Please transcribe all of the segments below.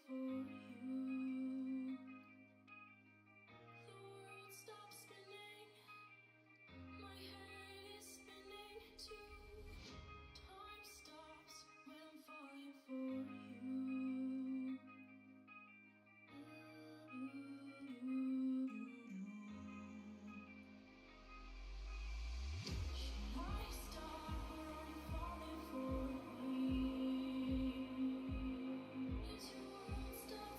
for you. The world stops spinning, my head is spinning too. Time stops when I'm falling for you. Should I stop or are you falling for me? Is your world stop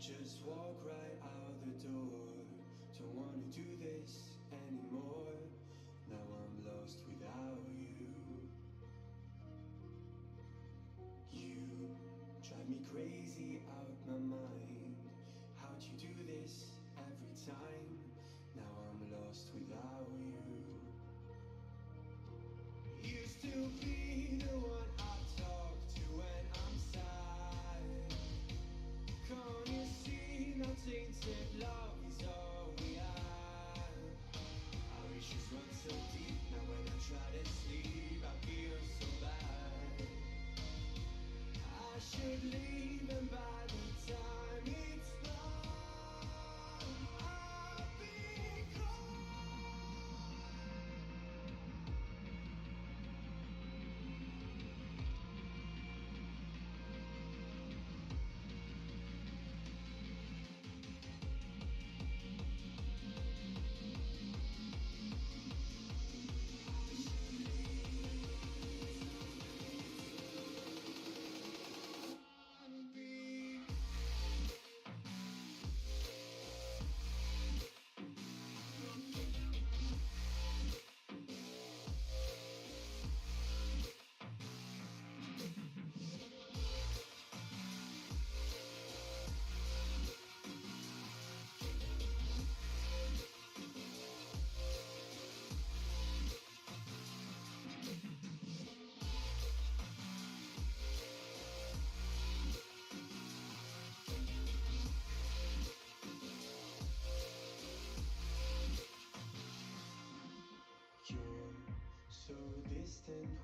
just walk right out the door. Don't wanna do this anymore. Now I'm lost without you. You drive me crazy out my mind. How'd you do this every time? Now I'm lost without you. Used to be the one I talk to when I'm sad. Can't you see now tainted love is all we have? Our issues run so deep, now when I try to sleep I feel so bad. I should leave and by the time it's done I'll be gone.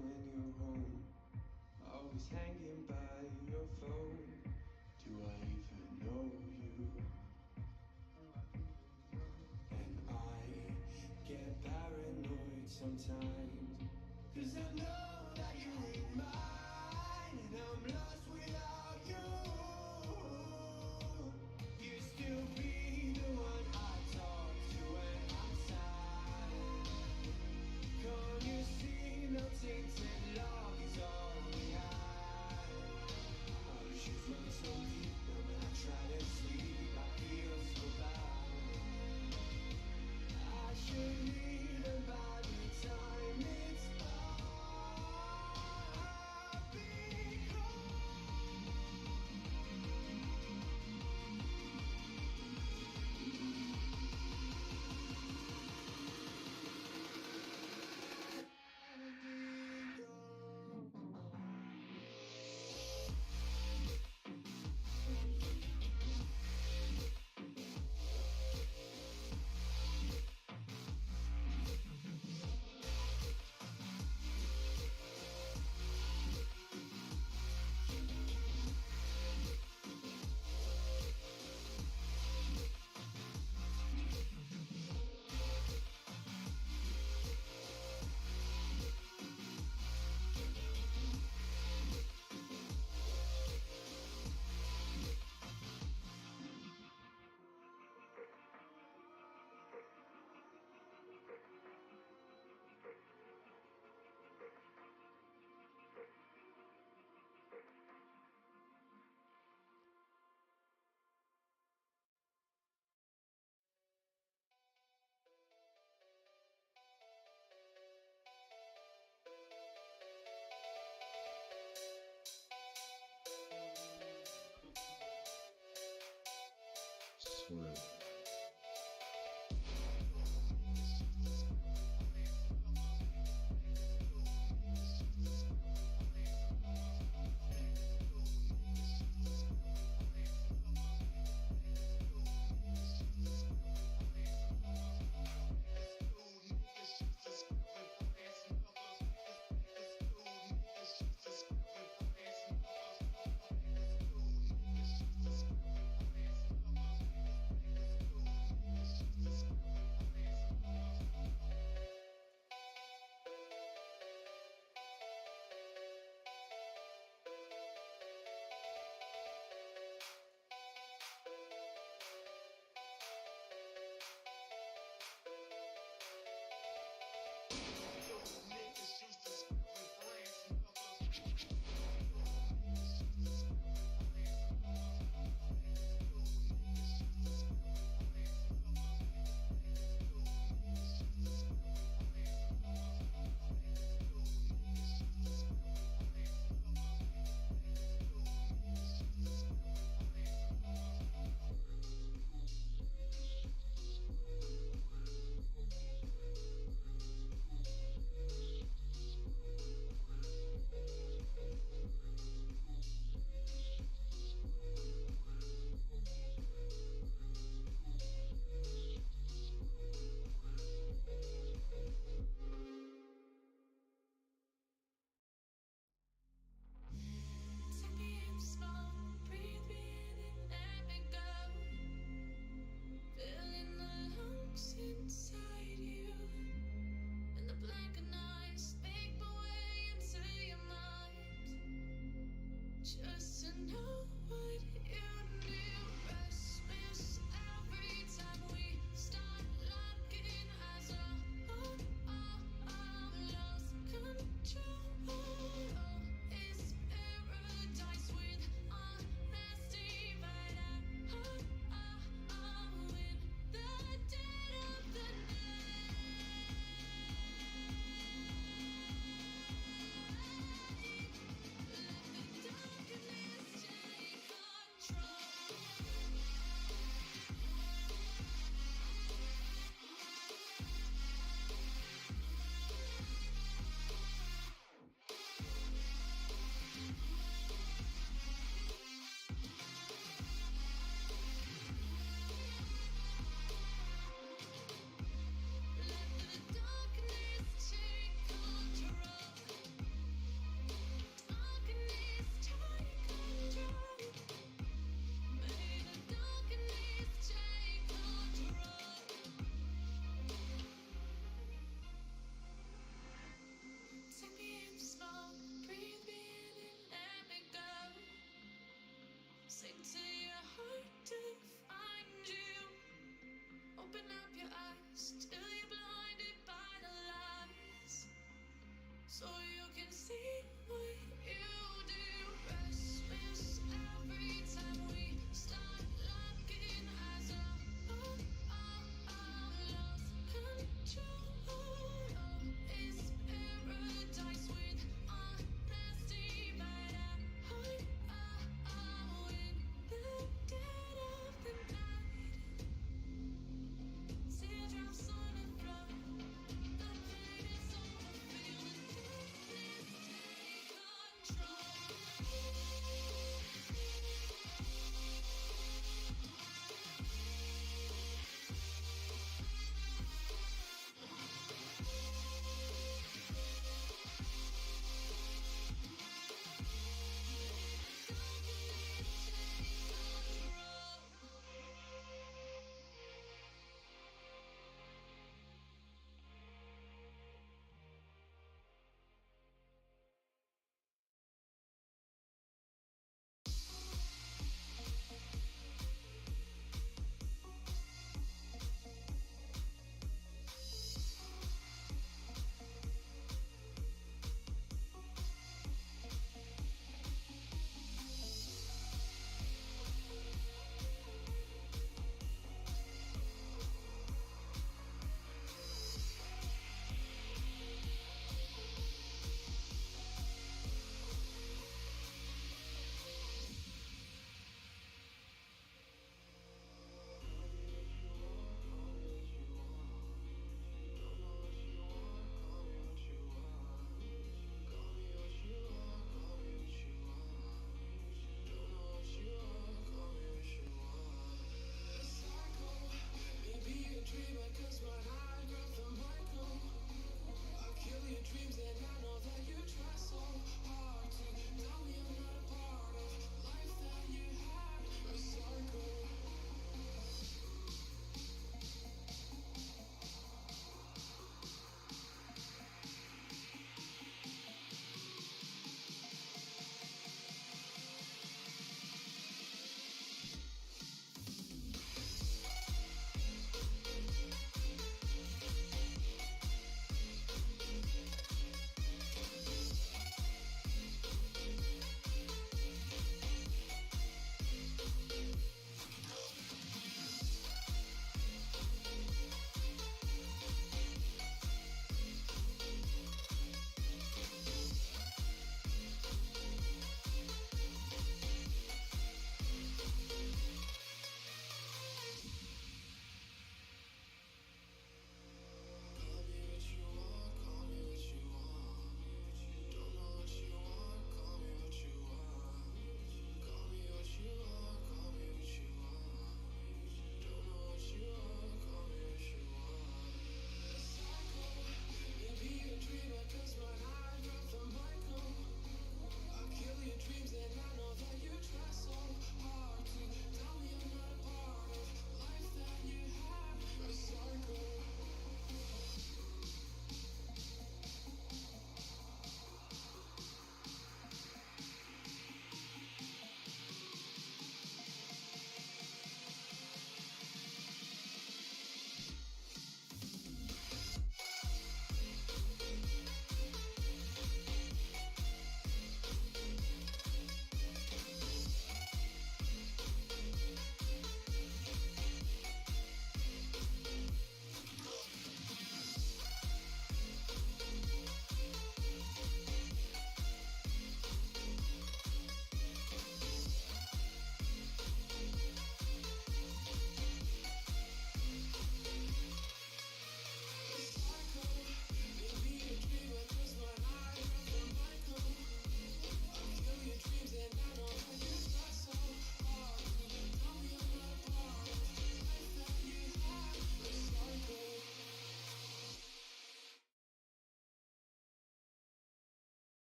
When you're home, always hanging by your phone. Do I even know you? And I get paranoid sometimes, 'cause I know that you ain't mine, and I'm lost without you. You still be the one I talk to when I'm sad. Can't you see no tainted love is all we have? Our issues run so deep, now when I try to sleep I feel so bad. I should leave and by the time it's done I'll be gone.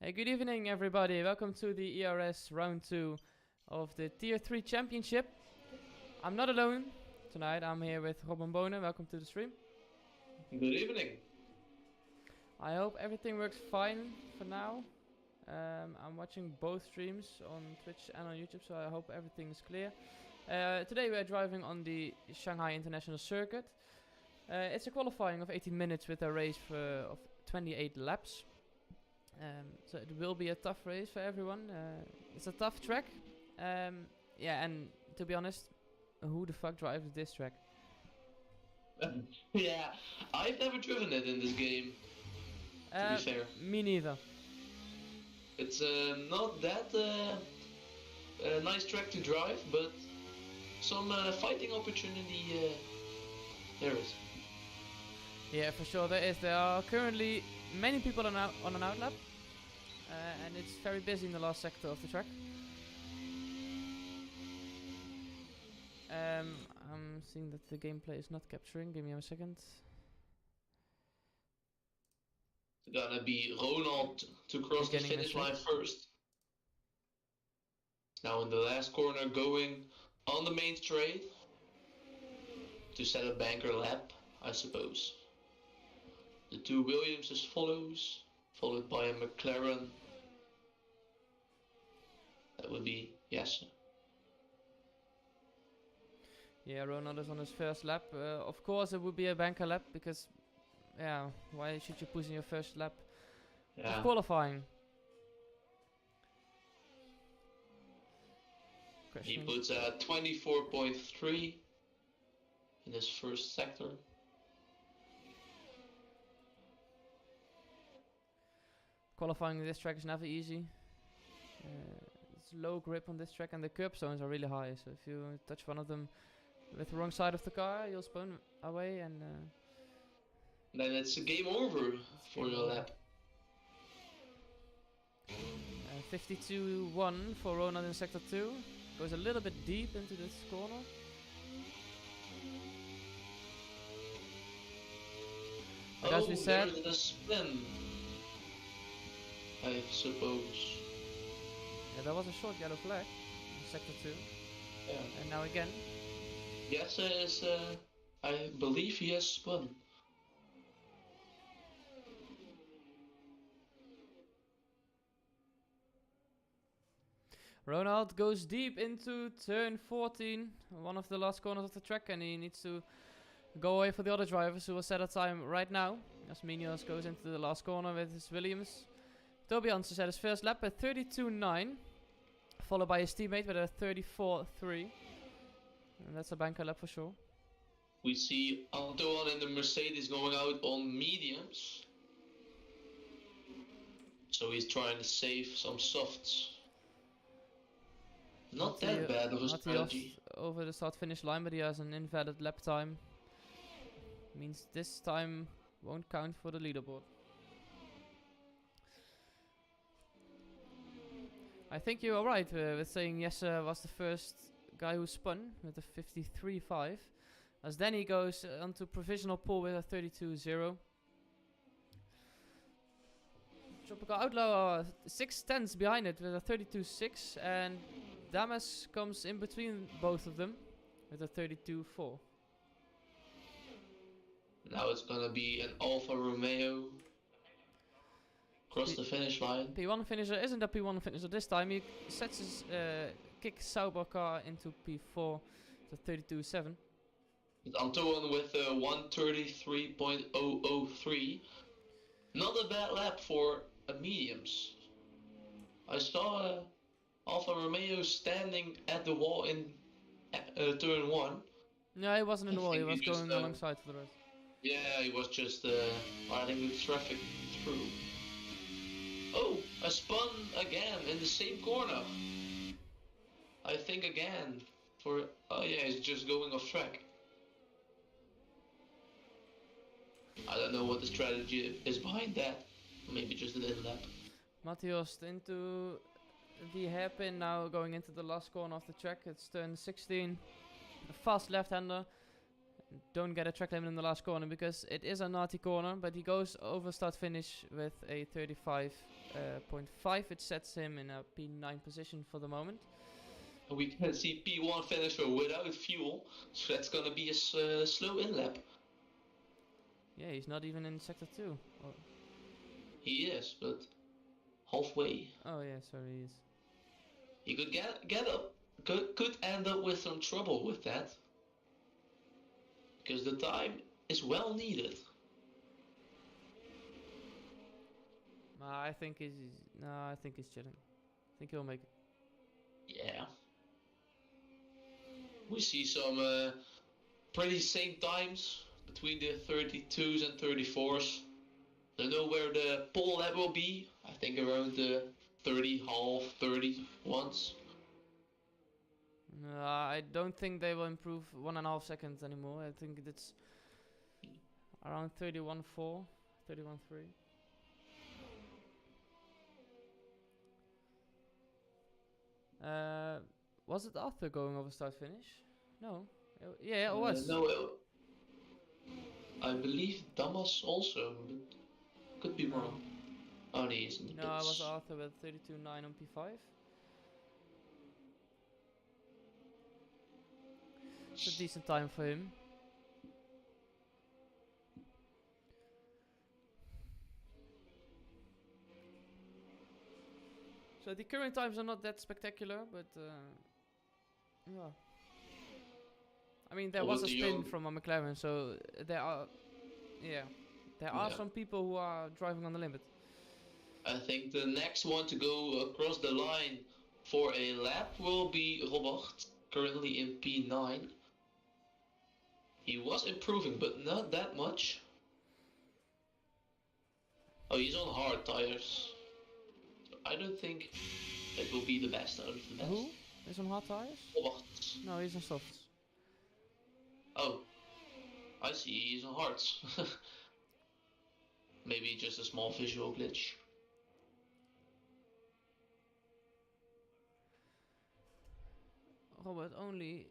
Hey, good evening, everybody. Welcome to the ERS Round 2 of the Tier 3 Championship. I'm not alone tonight. I'm here with Rob and Boonen. Welcome to the stream. Good evening. I hope everything works fine for now. I'm watching both streams on Twitch and on YouTube, so I hope everything is clear. Today we are driving on the Shanghai International Circuit. It's a qualifying of 18 minutes with a race of 28 laps. So it will be a tough race for everyone. It's a tough track. Yeah, and to be honest, who the fuck drives this track? Yeah, I've never driven it in this game, to be fair. Me neither. It's not that nice track to drive, but some fighting opportunity there is. Yeah, for sure there is. There are currently many people on an outlap, and it's very busy in the last sector of the track. I'm seeing that the gameplay is not capturing. Give me a second. It's gonna be Ronald to cross the Beginning finish mistake. line first. Now in the last corner, going on the main straight to set a banker lap, I suppose. The two Williamses follows, followed by a McLaren. That would be yes. Yeah, Ronald is on his first lap. Of course, it would be a banker lap because, yeah, why should you push in your first lap of qualifying? He Questioning. puts a 24.3 in his first sector. Qualifying in this track is never easy. It's low grip on this track, and the curb zones are really high. So if you touch one of them with the wrong side of the car, you'll spin away, and Then it's a game over for your lap. 52-1 for Ronald in sector 2. Goes a little bit deep into this corner. But as we said, there's a spin, I suppose. yeah, there was a short yellow flag in sector 2. Yeah. And now again. Yes, I believe he has spun. Ronald goes deep into turn 14, one of the last corners of the track, and he needs to go away for the other drivers who will set a time right now. As Minos goes into the last corner with his Williams. Toby Janssen set his first lap at 32.9, followed by his teammate with a 34.3. And that's a banker lap for sure. We see Antoine in the Mercedes going out on mediums. So he's trying to save some softs. Not that bad of a strategy. Over the start finish line, but he has an invalid lap time. Means this time won't count for the leaderboard. I think you are right with saying Jesse was the first guy who spun with a 53.5. As then he goes onto provisional pole with a 32.0. Tropical Outlaw are 6 tenths behind it with a 32.6, and Damas comes in between both of them with a 32.4. Now it's gonna be an Alfa Romeo cross the finish line. P1 finisher isn't a P1 finisher this time. He sets his kick Sauber car into P4 to 32.7. Antoine with a 133.003. Not a bad lap for a mediums. I saw Alfa Romeo standing at the wall in turn 1. No, he wasn't in the wall. He think was he just, going alongside for the rest. Yeah, he was just riding the traffic through. Oh, a spun again in the same corner. I think again for, oh yeah, he's just going off track. I don't know what the strategy is behind that. Maybe just a little lap. Matthias into the hairpin now, going into the last corner of the track. It's turn 16. A fast left-hander. don't get a track limit in the last corner because it is a naughty corner, but he goes over start finish with a 35.5. It sets him in a P9 position for the moment. We can see P1 finisher without fuel, so that's gonna be a slow in lap. Yeah, he's not even in sector 2. Oh, He is, but halfway. oh yeah, sorry, he is. He could get up, could end up with some trouble with that, because the time is well needed. I think he's I think he's chilling. I think he'll make it. Yeah. We see some pretty same times between the 32s and 34s. Don't know where the pole lap will be. I think around the 30, half, 30 once. I don't think they will improve 1.5 seconds anymore. I think it's around 31.4, 31.3. Was it Arthur going over start finish? No. Yeah, it was. No, I believe Damas also, but could be wrong. Oh, he is in the No, it was pits. Arthur with 32.9 on P5. It's a decent time for him. So the current times are not that spectacular, but yeah. I mean, there Well, was a with the spin young- from a McLaren, so there are Yeah. some people who are driving on the limit. I think the next one to go across the line for a lap will be Robert, currently in P9. He was improving, but not that much. Oh, he's on hard tires. I don't think it will be the best out of the best. Who is on hard tires? Robert. No, he's on softs. Oh, I see, he's on hards. Maybe just a small visual glitch. Robert only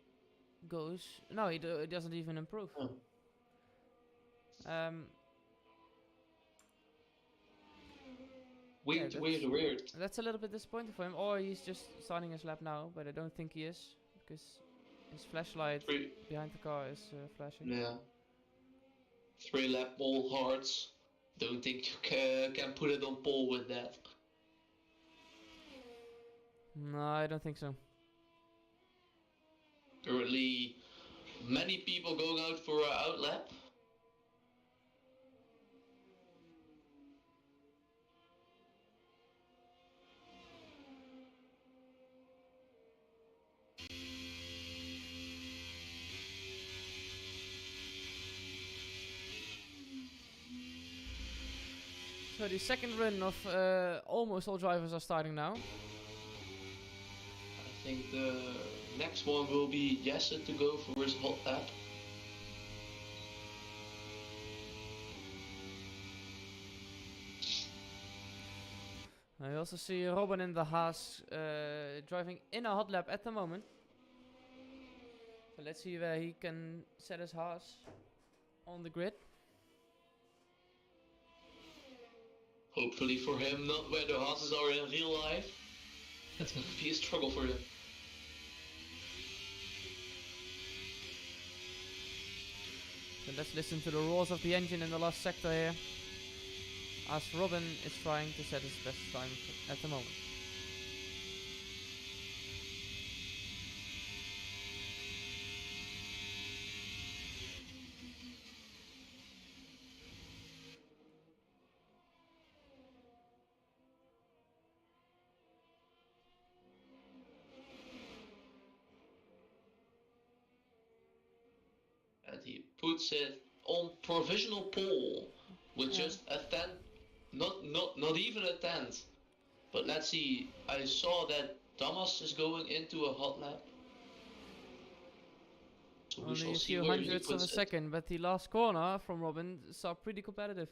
goes. No, he doesn't even improve. Oh. Weird, Yeah, weird. That's a little bit disappointing for him, or he's just starting his lap now, but I don't think he is because his flashlight behind the car is flashing. Yeah. 3 lap all hards. Don't think you can put it on pole with that. No, I don't think so. Currently, many people going out for an out lap. So the second run of almost all drivers are starting now. I think the next one will be Jesse to go for his hot lap. I also see Robin in the Haas driving in a hot lap at the moment. So let's see where he can set his Haas on the grid. Hopefully for him, not where the horses are in real life. That's gonna be a struggle for him. So let's listen to the roars of the engine in the last sector here, as Robin is trying to set his best time at the moment. And he puts it on provisional pole with Yeah. just a 10, not even a tenth. But let's see, I saw that Thomas is going into a hot lap. So we Only shall a see few where he hundredths of puts a it. second, but the last corner from Robin saw pretty competitive.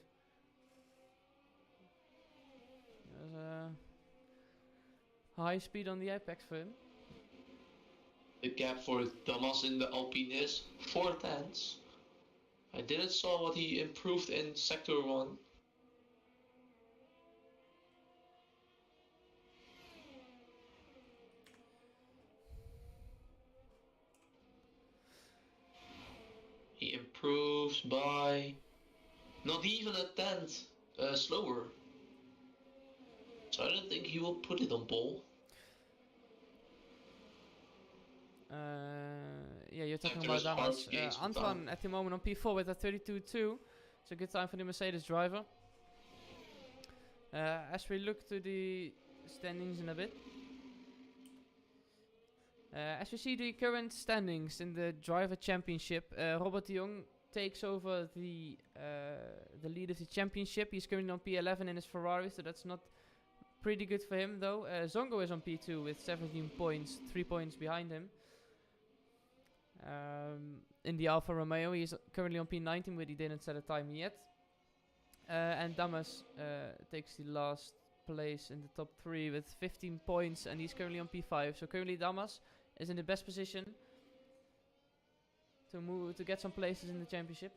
There's a high speed on the apex for him. The gap for Thomas in the Alpine is 4 tenths. I didn't saw what he improved in Sector 1. He improves by not even a tenth slower. So I don't think he will put it on pole. Yeah, you're talking After about his hard Damas. skates with Antoine at the moment on P4 with a 32.2. It's a good time for the Mercedes driver. As we look to the standings in a bit. As we see the current standings in the driver championship, Robert de Jong takes over the lead of the championship. He's currently on P11 in his Ferrari, so that's not pretty good for him though. Zongo is on P2 with 17 points, 3 points behind him. In the Alfa Romeo, he's currently on P19, but he didn't set a time yet. And Damas takes the last place in the top 3 with 15 points, and he's currently on P5. So currently Damas is in the best position to get some places in the championship.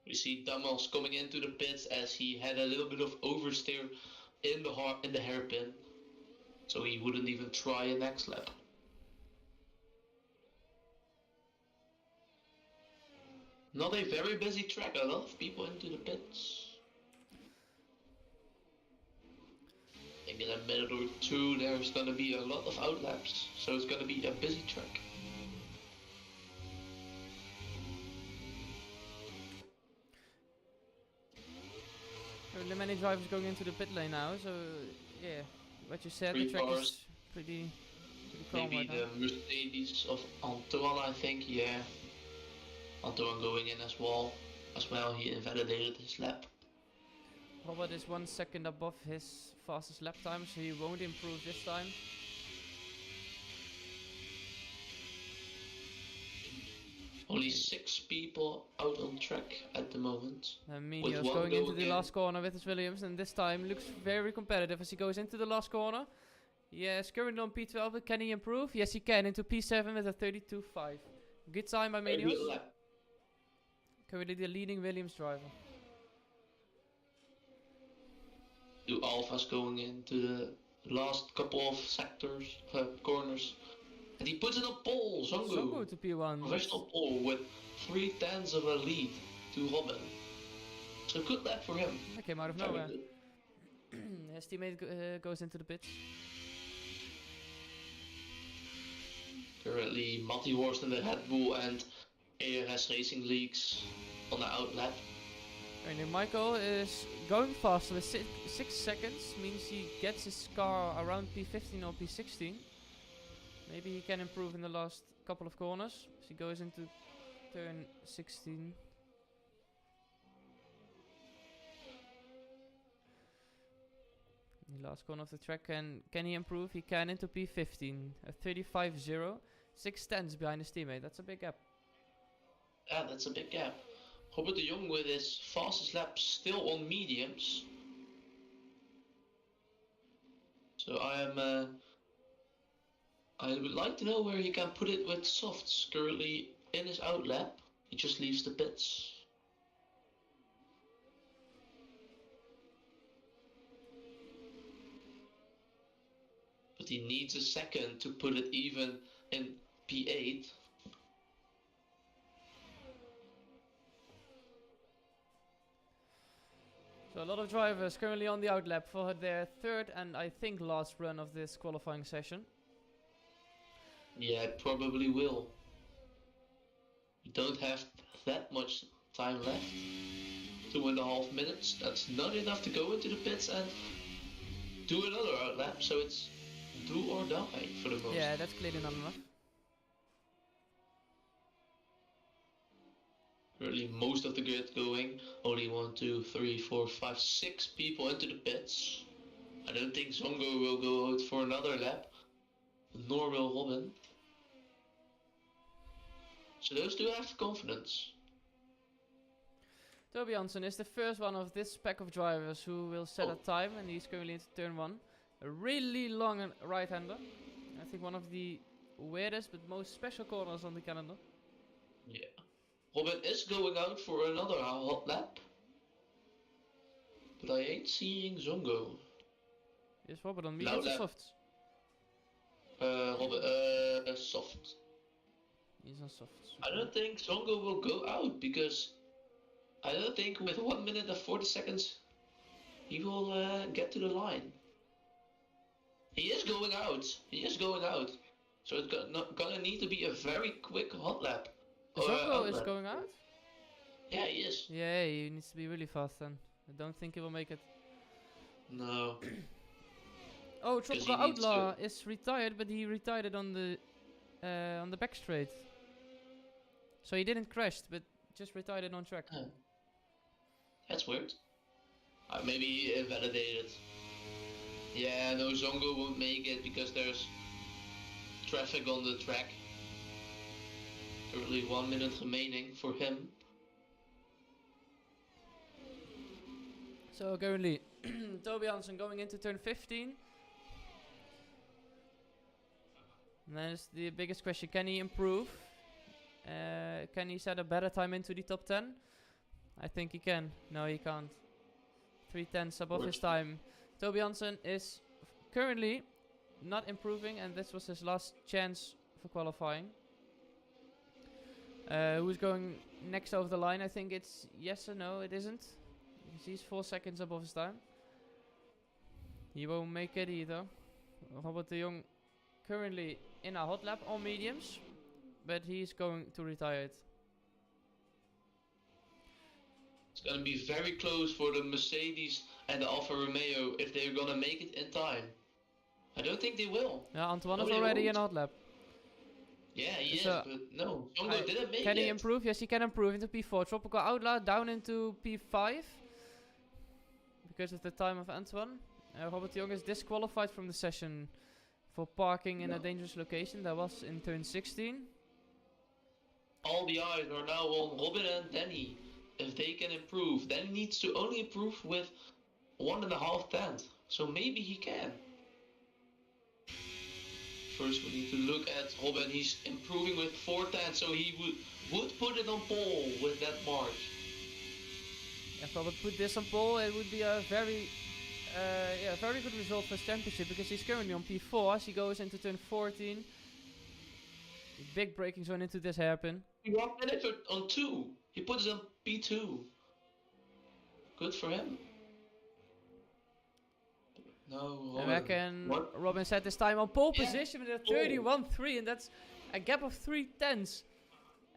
We see Damas coming into the pits as he had a little bit of oversteer in the hairpin, so he wouldn't even try a next lap. Not a very busy track, a lot of people into the pits. I think in a minute or two there's gonna be a lot of outlaps, so it's gonna be a busy track. There are many drivers going into the pit lane now, so yeah, what you said, 3 the track cars. is pretty calm Maybe right now. the Mercedes of Antoine, I think, yeah. Antoine going in as well. He invalidated his lap. Robert is 1 second above his fastest lap time, so he won't improve this time. Only 6 people out on track at the moment. Minios one going into going the in. last corner with his Williams, and this time looks very competitive as he goes into the last corner. Yes, currently on P12, but can he improve? Yes, he can, into P7 with a 32.5. Good time by Very Minios. good lap. Currently the leading Williams driver. 2 Alphas going into the last couple of sectors, corners. And he puts it on pole, Zongo. Zongo to P1. Professional pole with 3/10 of a lead to Robin. So good lap for him. That came out of Very nowhere. good. His teammate goes into the pits. Currently Matty Horst in the Red Bull and ERS Racing Leagues on the outlap. And Michael is going faster with 6 seconds, means he gets his car around P15 or P16. Maybe he can improve in the last couple of corners. So he goes into turn 16. The last corner of the track, can he improve? He can into P15, a 35.0, 6/10 behind his teammate. That's a big gap. Yeah, that's a big gap. Robert de Jong with his fastest lap still on mediums. So I would like to know where he can put it with softs. Currently in his outlap, he just leaves the pits. But he needs a second to put it even in P8. So a lot of drivers currently on the outlap for their third and I think last run of this qualifying session. Yeah, it probably will. We don't have that much time left. 2.5 minutes. That's not enough to go into the pits and do another outlap, so it's do or die for the most. Yeah, that's clearly not enough. Really, most of the grid going. Only 1, 2, 3, 4, 5, 6 people into the pits. I don't think Zongo will go out for another lap, nor will Robin. So those two have confidence. Toby Hansen is the first one of this pack of drivers who will set a time, and he's currently into turn 1. A really long right-hander. I think one of the weirdest but most special corners on the calendar. Yeah. Robin is going out for another hot lap. But I ain't seeing Zongo. Is Robert on Loud mediums or lap. softs? Robin, soft. He's on softs. I don't think Zongo will go out because I don't think with 1 minute and 40 seconds he will get to the line. He is going out. He is going out. So it's gonna need to be a very quick hot lap. Zongo is outlap. going out? Yeah, he is. Yeah, he needs to be really fast then. I don't think he will make it. No. Oh, 'Cause he Tropical needs to- Outlaw is retired, but he retired it on the back straight. So he didn't crash, but just retired it on track. Oh. That's weird. Maybe he invalidated. Yeah, no, Zongo won't make it because there's traffic on the track. Currently 1 minute remaining for him. So currently, Toby Hansen going into turn 15. And then is the biggest question, can he improve? Can he set a better time into the top 10? I think he can. No, he can't. 3/10 above his time. Toby Hansen is currently not improving, and this was his last chance for qualifying. Who's going next over the line? I think it's yes or no, it isn't. He's 4 seconds above his time. He won't make it either. Robert de Jong currently in a hot lap on mediums, but he's going to retire it. It's gonna be very close for the Mercedes and the Alfa Romeo if they're gonna make it in time. I don't think they will. Yeah, Antoine No, is they already won't. in a hot lap. Yeah, he So, is, but no. Zongo didn't make Can it. he improve? Yes, he can improve into P4. Tropical Outlaw down into P5 because of the time of Antoine. Robert de Jong is disqualified from the session for parking in a dangerous location. That was in turn 16. All the eyes are now on Robin and Danny. If they can improve, then he needs to only improve with 1.5 tenths. So maybe he can. First we need to look at Robin. He's improving with 4 tenths, so he would put it on pole with that march. If I would put this on pole, it would be a very good result for his championship because he's currently on P4 as he goes into turn 14. Big braking zone into this hairpin. He walked in it on 2. He puts it on P2. Good for him. No, I reckon What? Robin set this time on pole Yeah. position with a 31.3, and that's a gap of 3/10.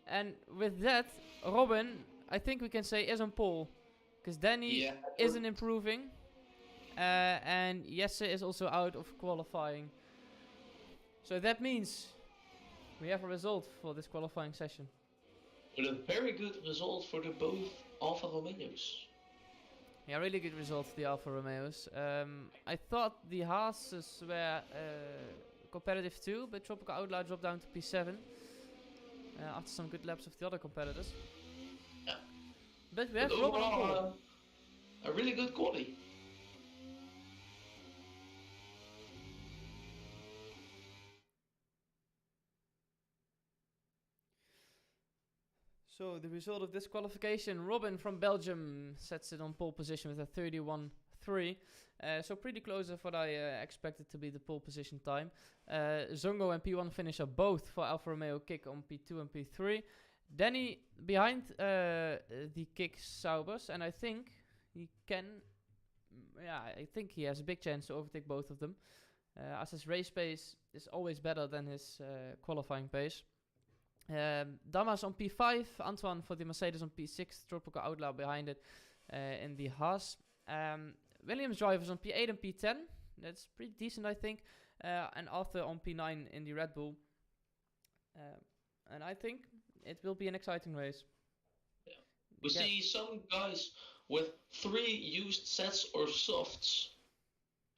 And with that, Robin, I think we can say, is on pole. Because Danny Yeah. isn't improving. And Jesse is also out of qualifying. So that means we have a result for this qualifying session. With a very good result for the both Alfa Romeos. Yeah, really good result for the Alfa Romeos. I thought the Haases were competitive too, but Tropical Outlaw dropped down to P7 after some good laps of the other competitors. Yeah. But we But have Robin on pole. overall, a really good quali. So the result of this qualification, Robin from Belgium sets it on pole position with a 31.3. So pretty close of what I expected to be the pole position time. Zongo and P1 finisher both for Alfa Romeo kick on P2 and P3. Danny behind the kick Saubers, and I think he can, I think he has a big chance to overtake both of them. As his race pace is always better than his qualifying pace. Damas on P5, Antoine for the Mercedes on P6, Tropical Outlaw behind it in the Haas. Williams drivers on P8 and P10, that's pretty decent I think, and Arthur on P9 in the Red Bull. And I think it will be an exciting race. Yeah. We see some guys with 3 used sets or softs.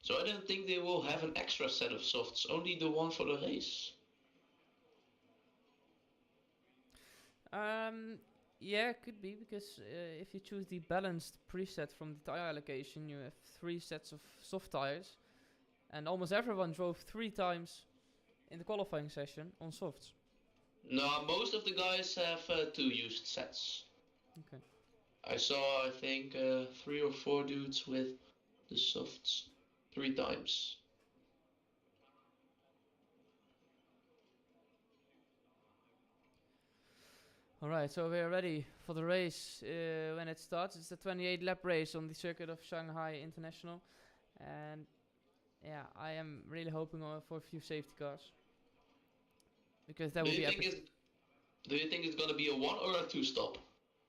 So I don't think they will have an extra set of softs, only the one for the race. Yeah, could be, because if you choose the balanced preset from the tire allocation, you have 3 sets of soft tires, and almost everyone drove 3 times in the qualifying session on softs. No, most of the guys have 2 used sets. Okay. I saw, I think, 3 or 4 dudes with the softs 3 times. Alright, so we are ready for the race when it starts. It's the 28 lap race on the circuit of Shanghai International. And yeah, I am really hoping for a few safety cars. Because that Do would you be think epic. do you think it's gonna be a 1 or a 2 stop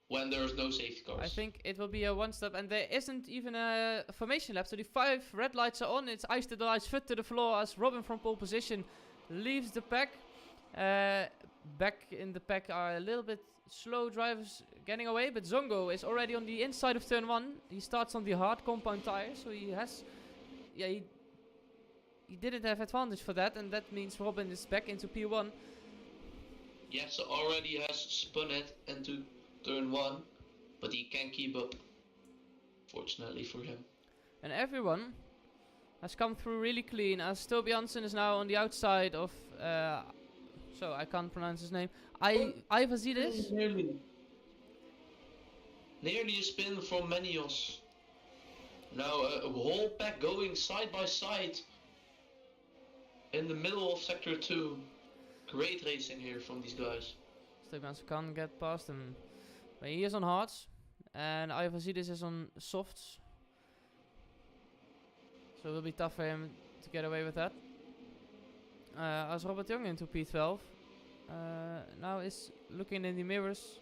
when there's no safety cars? I think it will be a one stop, and there isn't even a formation lap. So the 5 red lights are on. It's ice to the lights, foot to the floor as Robin from pole position leaves the pack. Back in the pack are a little bit slow drivers getting away, but Zongo is already on the inside of turn 1. He starts on the hard compound tire, so he has, yeah, he didn't have advantage for that, and that means Robin is back into P1. Yes, already has spun it into turn 1, but he can't keep up, fortunately for him. And everyone has come through really clean, as Toby Hansen is now on the outside of, so I can't pronounce his name, Ivazidis. Nearly a spin from Manios. Now a whole pack going side by side in the middle of sector 2. Great racing here from these guys. Toby Hansen can't get past him. But he is on hards, and Ivazidis is on softs. So it will be tough for him to get away with that. As Robert Young into P12 now is looking in the mirrors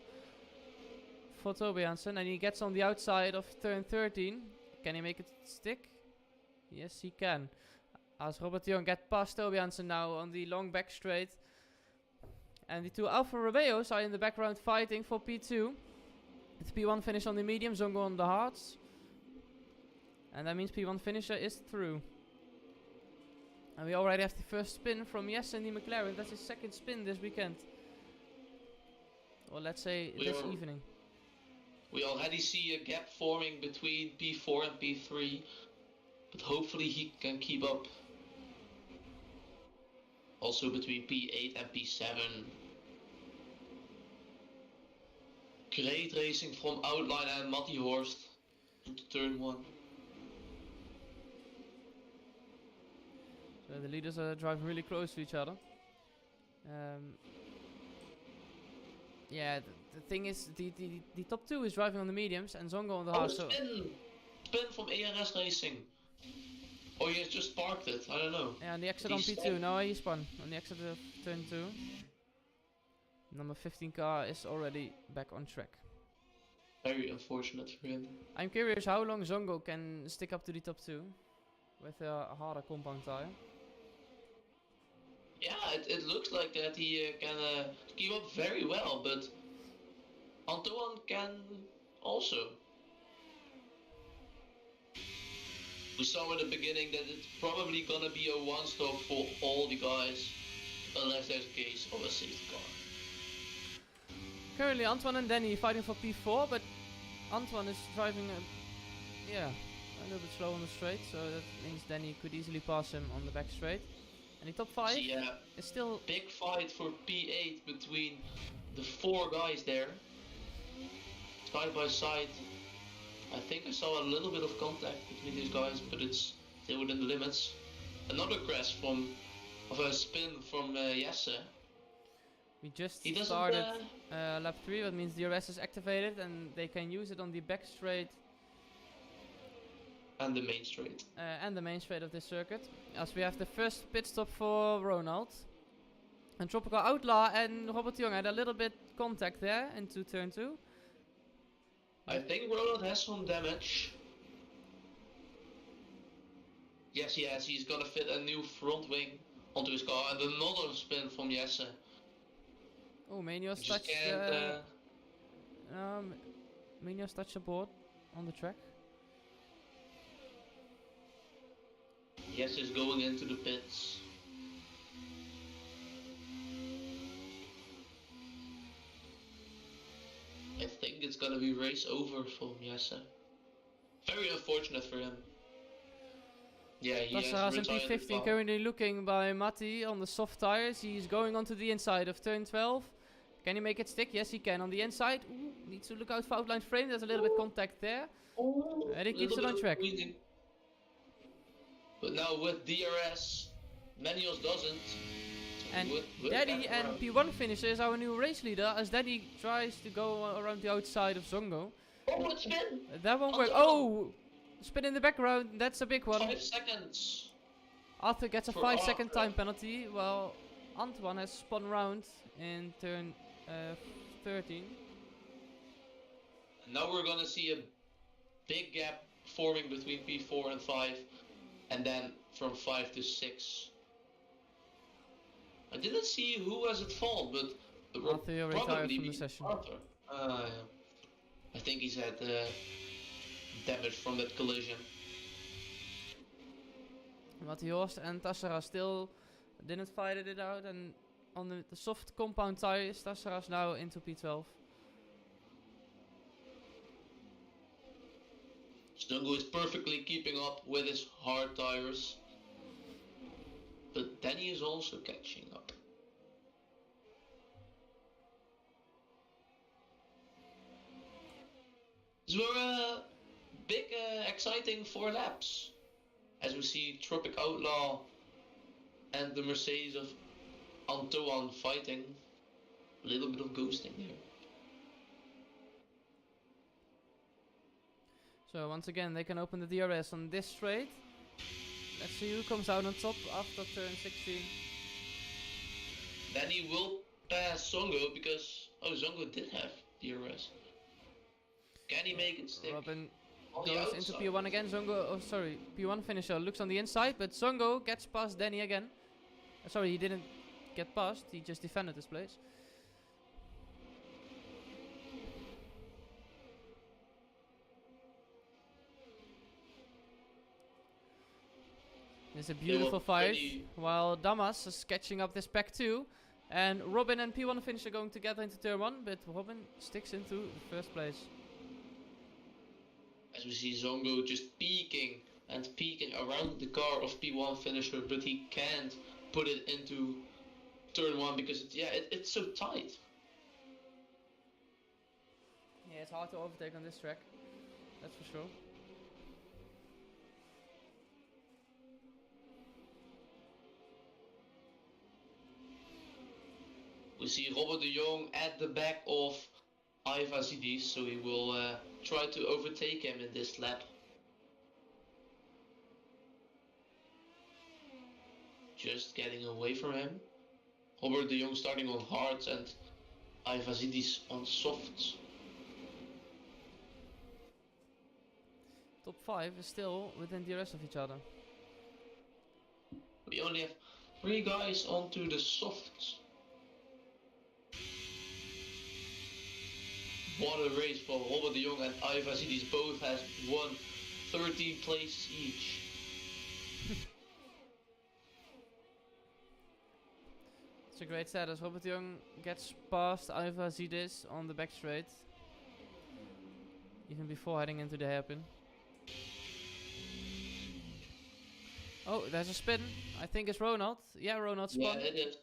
for Toby Hansen, and he gets on the outside of turn 13. Can he make it stick? Yes, he can. As Robert Young get past Toby Hansen now on the long back straight. And the 2 Alfa Romeos are in the background fighting for P2. It's P1 finish on the medium, Zongo on the hards. And that means P1 finisher is through. And we already have the first spin from Jesse in the McLaren. That's his second spin this weekend. Or let's say this evening. We already see a gap forming between P4 and P3, but hopefully he can keep up. Also between P8 and P7. Great racing from Outline and Matty Horst into turn 1. So the leaders are driving really close to each other. Yeah, the thing is, the top 2 is driving on the mediums and Zongo on the hard. So spin from ERS Racing. Oh, he has just parked it. I don't know. yeah, on the exit on P2. No, he spun on the exit of turn 2. Number 15 car is already back on track. Very unfortunate for him. I'm curious how long Zongo can stick up to the top 2 with a harder compound tire. Yeah, it looks like that he can keep up very well, but Antoine can also. We saw in the beginning that it's probably gonna be a one-stop for all the guys, unless there's a case of a safety car. Currently Antoine and Danny fighting for P4, but Antoine is driving a little bit slow on the straight, so that means Danny could easily pass him on the back straight. And the top 5 is still... Big fight for P8 between the 4 guys there. Side by side. I think I saw a little bit of contact between these guys, but it's still within the limits. Another crash of a spin from Jesse. We just started lap 3, that means the ERS is activated and they can use it on the back straight. And the main straight. And the main straight of this circuit. As we have the first pit stop for Ronald. And Tropical Outlaw and Robert Young had a little bit contact there into turn 2. I think Ronald has some damage. Yes, he has. He's gonna fit a new front wing onto his car and another spin from Jesse. Oh, Manios touched Manios touched the board on the track. Jesse is going into the pits. I think it's gonna be race over from Jesse. Very unfortunate for him. Yeah, he has Tassaras in retired the P15 car. currently looking by Matti on the soft tires. He's going onto the inside of turn 12. Can he make it stick? Yes, he can. On the inside, ooh, needs to look out for outline frame. There's a little bit contact there. And he keeps it on track. Squeezing. But now with DRS, Manios doesn't. And With Daddy that and around. P1 finisher is our new race leader as Daddy tries to go around the outside of Zongo. Oh, it's spin! That won't work. Antoine. Oh! Spin in the background. That's a big one. 5 seconds. Arthur gets a For 5-second Arthur. time penalty, while Antoine has spun round in turn 13. Now we're gonna see a big gap forming between P4 and 5, and then from 5 to 6. I didn't see who was at fault, but it will Arthur retired probably from the be session. Arthur. Yeah. I think he's had damage from that collision. Matti Horst and Tassara still didn't fight it out, and on the soft compound tires, Tassara's now into P12. Stungo is perfectly keeping up with his hard tires, but Danny is also catching up. These were big, exciting 4 laps, as we see Tropic Outlaw and the Mercedes of Antoine fighting. A little bit of ghosting there. So once again, they can open the DRS on this straight. Let's see who comes out on top after turn 16. Danny will pass Zongo because Zongo did have DRS. Can he make it stick? Robin On the goes into outside. P1 again. Zongo, oh sorry, P1 finisher looks on the inside, but Zongo gets past Danny again. Sorry, he didn't get past, he just defended his place. It's a beautiful fight, Danny- while Damas is catching up this pack too. And Robin and P1 finisher going together into turn 1, but Robin sticks into first place. As we see Zongo just peeking and peeking around the car of P1 finisher, but he can't put it into turn 1 because it's so tight. Yeah, it's hard to overtake on this track, that's for sure. We see Robert de Jong at the back of Ivazidis, so he will try to overtake him in this lap. Just getting away from him. Robert de Jong starting on hards and Ivazidis on softs. Top 5 is still within the rest of each other. We only have 3 guys onto the softs. What a race for Robert de Jong and Ivazidis. Both has won 13 places each. It's a great status. Robert Young gets past Iva Zidis on the back straight, even before heading into the hairpin. Oh, there's a spin. I think it's Ronald. Yeah, Ronald spun. Yeah, it is.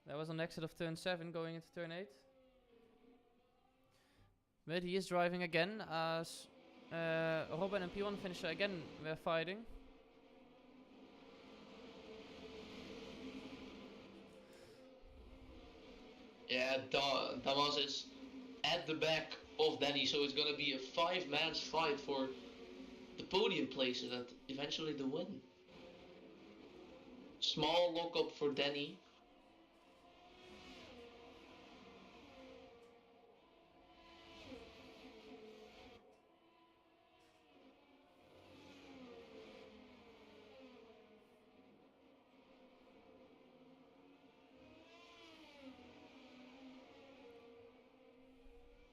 That was on exit of turn 7 going into turn 8. But he is driving again as Robin and P1 finisher again were fighting. Yeah, Damas is at the back of Danny, so it's gonna be a 5-man fight for the podium places and eventually the win. Small lockup for Danny.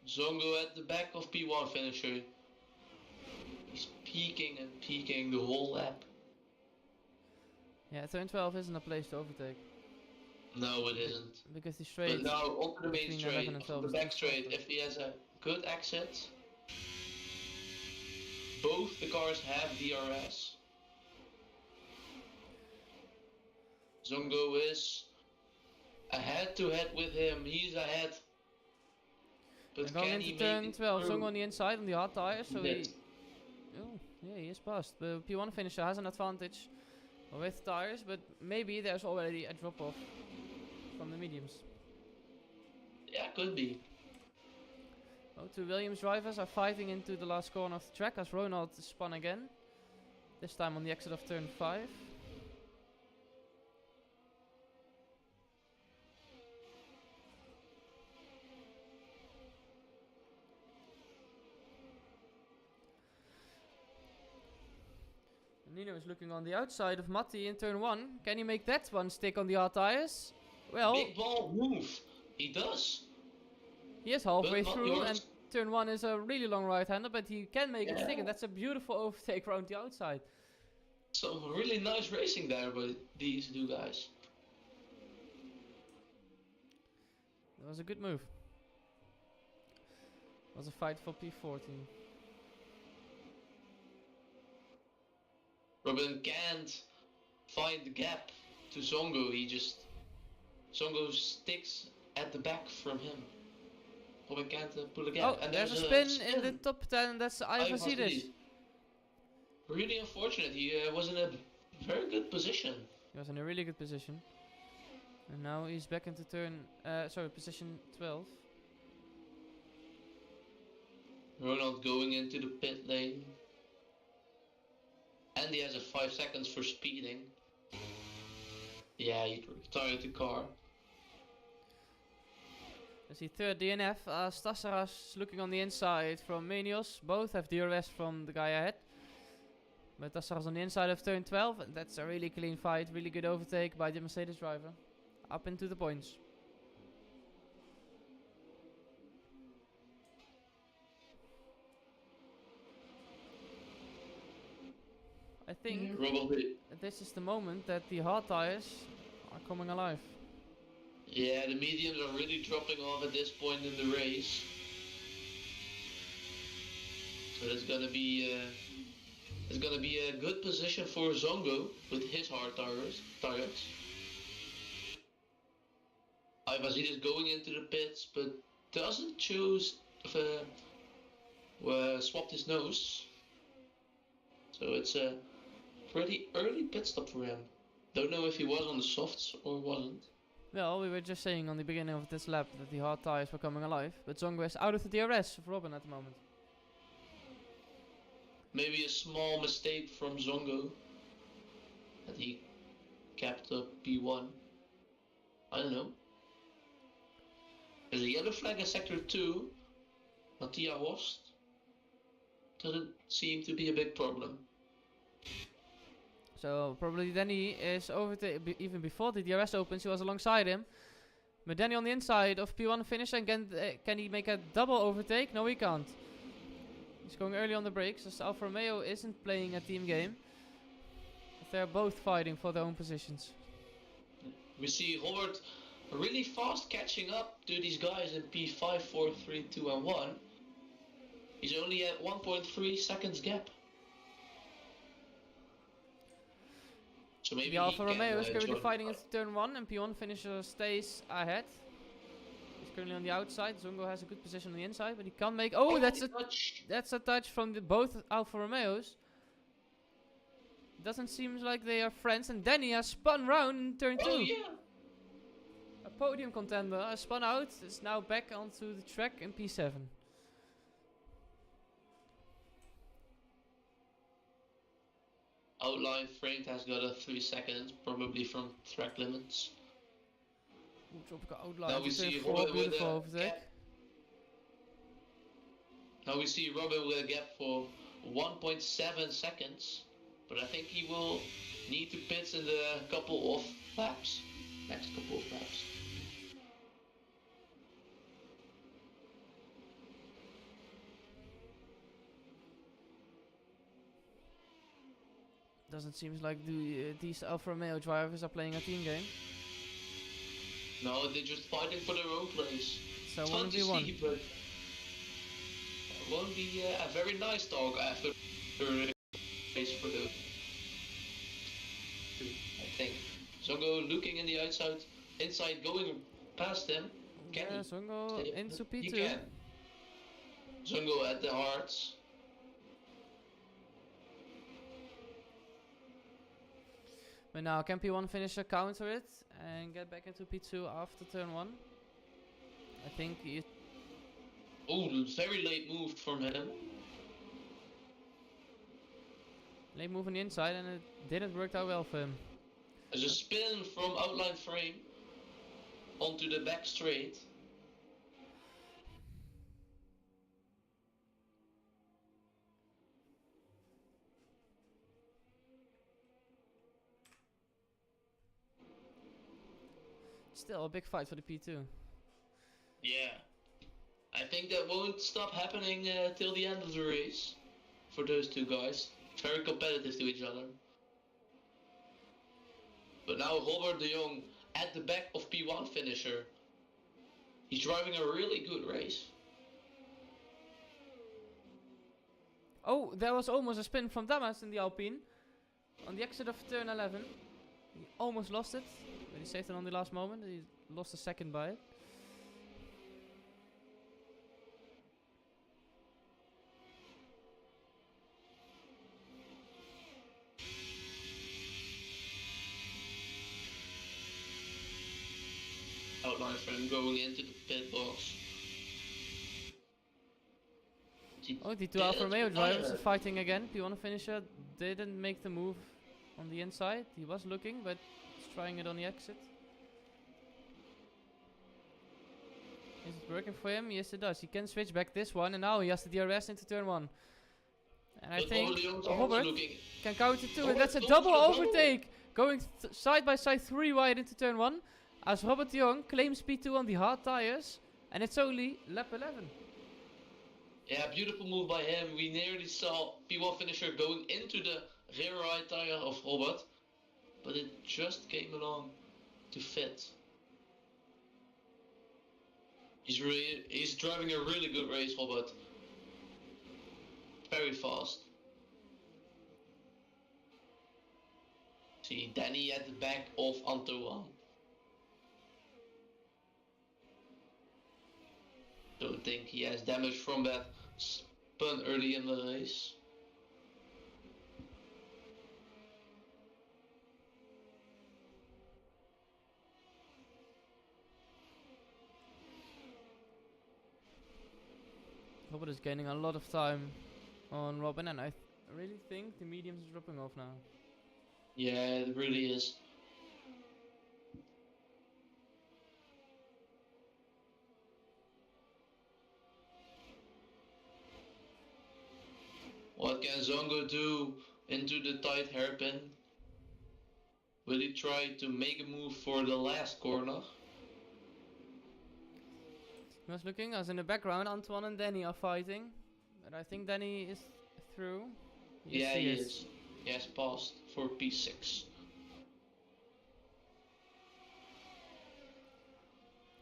Zongo at the back of P1 finisher. He's peeking and peeking the whole lap. Yeah, turn 12 isn't a place to overtake. No, it isn't. Because the straight But now onto the main between straight, 11 and onto 12 the is back too straight. short. If he has a good exit, both the cars have DRS. Zongo is head to head with him. He's ahead. But And going can he into turn make it 12, through? Zongo on the inside on the hard tires, so Yes. oh, yeah, he is passed. The P1 finisher has an advantage with tires, but maybe there's already a drop off from the mediums. Yeah, could be. Oh, two Williams drivers are fighting into the last corner of the track as Ronald spun again. This time on the exit of turn 5. Nino is looking on the outside of Matti in turn 1. Can he make that one stick on the hard tires? Well, Big ball move. He does. he is halfway not through yours. and turn 1 is a really long right-hander, but he can make it stick, Yeah. and that's a beautiful overtake around the outside. Some really nice racing there by these two guys. That was a good move. It was a fight for P14. Robin can't find the gap to Zongo. Zongo sticks at the back from him. Robin can't pull a gap. Oh, and there's a spin in the top 10. That's Ivan Zidis. Really unfortunate. He was in a very good position. He was in a really good position. And now he's back into position 12. Ronald going into the pit lane. And he has a 5 seconds for speeding. Yeah, he retired the car. I see third DNF. Stassaras looking on the inside from Menios. Both have DRS from the guy ahead. But Stassaras on the inside of turn 12. And that's a really clean fight. Really good overtake by the Mercedes driver. Up into the points. I think Probably. this is the moment that the hard tires are coming alive. Yeah, the mediums are really dropping off at this point in the race. So it's gonna be a good position for Zongo with his hard tires. Ivazid is going into the pits, but doesn't choose swapped his nose. So it's a pretty early pit stop for him. Don't know if he was on the softs or wasn't. Well, we were just saying on the beginning of this lap that the hard tires were coming alive, but Zongo is out of the DRS of Robin at the moment. Maybe a small mistake from Zongo that he kept up P1. I don't know. There's a yellow flag in sector 2. Mattia Horst. Doesn't seem to be a big problem. So probably Danny is even before the DRS opens, he was alongside him. But Danny on the inside of P1 finisher, and can he make a double overtake? No, he can't. He's going early on the brakes, as Alfa Romeo isn't playing a team game. But they're both fighting for their own positions. We see Robert really fast catching up to these guys in P5, 4, 3, 2 and 1. He's only at 1.3 seconds gap. So maybe The Alfa Romeo is currently join fighting the into turn 1, and P1 finisher stays ahead. He's currently on the outside. Zongo has a good position on the inside, but he can't make. Oh, that's a touch from both Alfa Romeos. Doesn't seem like they are friends, and Danny has spun round in turn 2. Oh yeah. A podium contender has spun out. Is now back onto the track in P7. Outline Freight has got a 3 seconds, probably from track limits. Tropical outline. Now we see four, Robin with beautiful a overtake. gap. Now we see Robin with a gap for 1.7 seconds, but I think he will need to pit in the couple of laps. Next couple of laps. Doesn't seem like these Alfa Romeo drivers are playing a team game. No, they're just fighting for their own place. So Fun to 1v1. see, but it won't be a very nice talk after. further race for the two, I think. Zongo looking in the inside going past him. Can Yeah, he? Zongo into He P2. can. Zongo at the hearts. But now can P1 finisher counter it and get back into P2 after turn 1? I think he... Oh, very late move from him. Late move on the inside and it didn't work out well for him. There's a spin from outline frame onto the back straight. Still a big fight for the P2. Yeah. I think that won't stop happening till the end of the race for those two guys. Very competitive to each other. But now Robert de Jong at the back of P1 finisher. He's driving a really good race. Oh, there was almost a spin from Damas in the Alpine. On the exit of turn 11. He almost lost it, but he saved it on the last moment. He lost a second by it. Outline frame going into the pit box. Oh, the two Alfa Romeo drivers are fighting again. P1 finisher didn't make the move on the inside. He was looking, but he's trying it on the exit. Is it working for him? Yes, it does. He can switch back this one, and now he has the DRS into turn 1. And I think Robert can counter too, and that's a double overtake. Going side by side 3 wide into turn 1. As Robert de Jong claims P2 on the hard tires, and it's only lap 11. Yeah, beautiful move by him. We nearly saw P1 finisher going into the rear right tire of Robert, but it just came along to fit. He's driving a really good race, Robert. Very fast. See Danny at the back of Antoine. Don't think he has damage from that spun early in the race. Robert is gaining a lot of time on Robin, and I really think the mediums is dropping off now. Yeah, it really is. What can Zongo do into the tight hairpin? Will he try to make a move for the last corner? He was looking, as in the background, Antoine and Danny are fighting. But I think Danny is through. Yes, he is. He has passed for P6.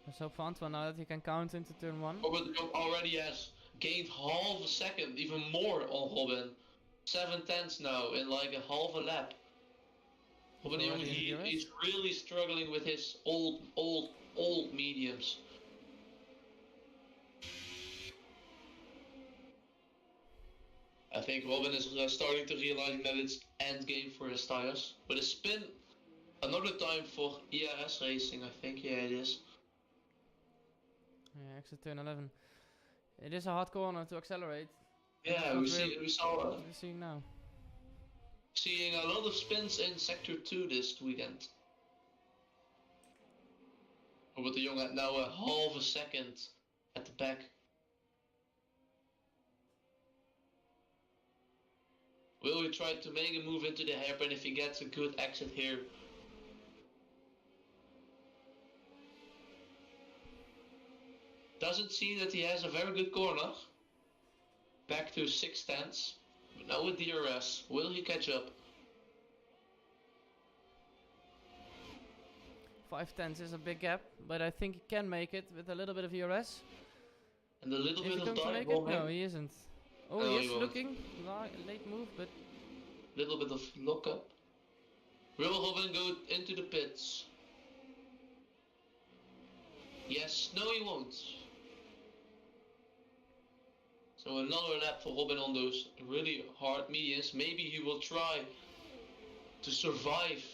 Let's hope for Antoine now that he can count into turn 1. Robert already has gained half a second, even more on Robin. 7/10 now in like a half a lap. Robin, he's really struggling with his old mediums. I think Robin is starting to realize that it's end game for his tires. But a spin, another time for ERS Racing, I think, yeah it is. Yeah, exit turn 11. It is a hard corner to accelerate. Yeah, we saw we're seeing now. Seeing a lot of spins in sector 2 this weekend. Robert de Jong had now a half a second at the back. Will he try to make a move into the hairpin if he gets a good exit here? Doesn't seem that he has a very good corner. Back to 6/10. But now with DRS, will he catch up? 5/10 is a big gap, but I think he can make it with a little bit of ERS. And a little Is bit he of going to time make it? No, he isn't. Oh, No, he he is won't. looking. Late move, but Little bit of lockup. Will Robin go into the pits? Yes, no he won't. So another lap for Robin on those really hard mediums. Maybe he will try to survive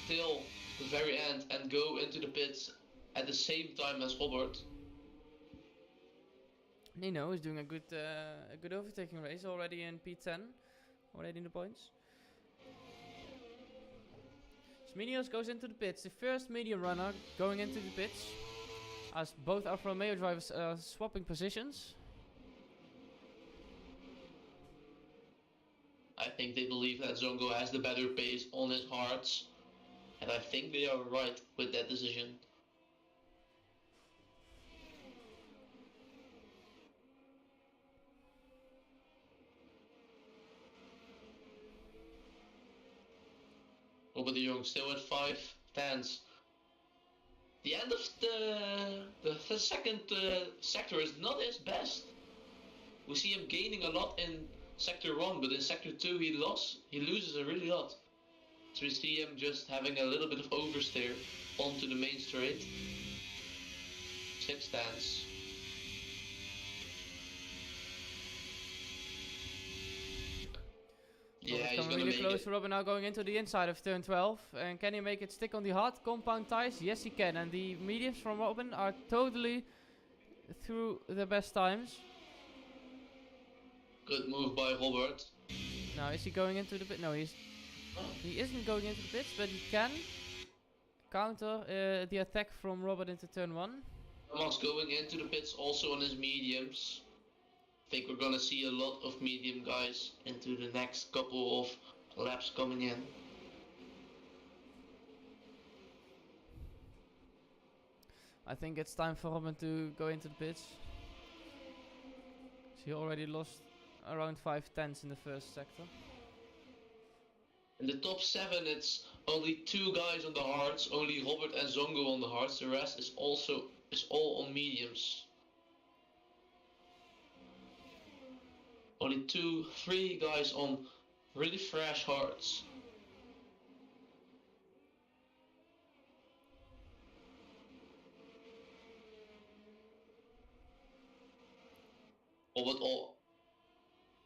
till the very end and go into the pits at the same time as Robert. Nino is doing a good overtaking race already in P10, already in the points. Sminios goes into the pits, the first medium runner going into the pits, as both Alfa Romeo drivers are swapping positions. I think they believe that Zongo has the better pace on his hards, and I think they are right with that decision. Robert de Jong still at 5/10. The end of the second sector is not his best. We see him gaining a lot in sector 1, but in sector 2 he loses a really lot. So we see him just having a little bit of oversteer onto the main straight. 6/10. Yeah, he's coming gonna really make close it. to Robin now going into the inside of turn 12. And can he make it stick on the hard compound tires? Yes, he can. And the mediums from Robin are totally through the best times. Good move by Robert. Now, is he going into the pit? No, he isn't going into the pits, but he can counter the attack from Robert into turn 1. Thomas going into the pits also on his mediums. I think we're gonna see a lot of medium guys into the next couple of laps coming in. I think it's time for Robin to go into the pits. He already lost around 5/10 in the first sector. In the top 7 it's only 2 guys on the hards, only Robert and Zongo on the hards, the rest is all on mediums. Only 2-3 guys on really fresh hards. Robert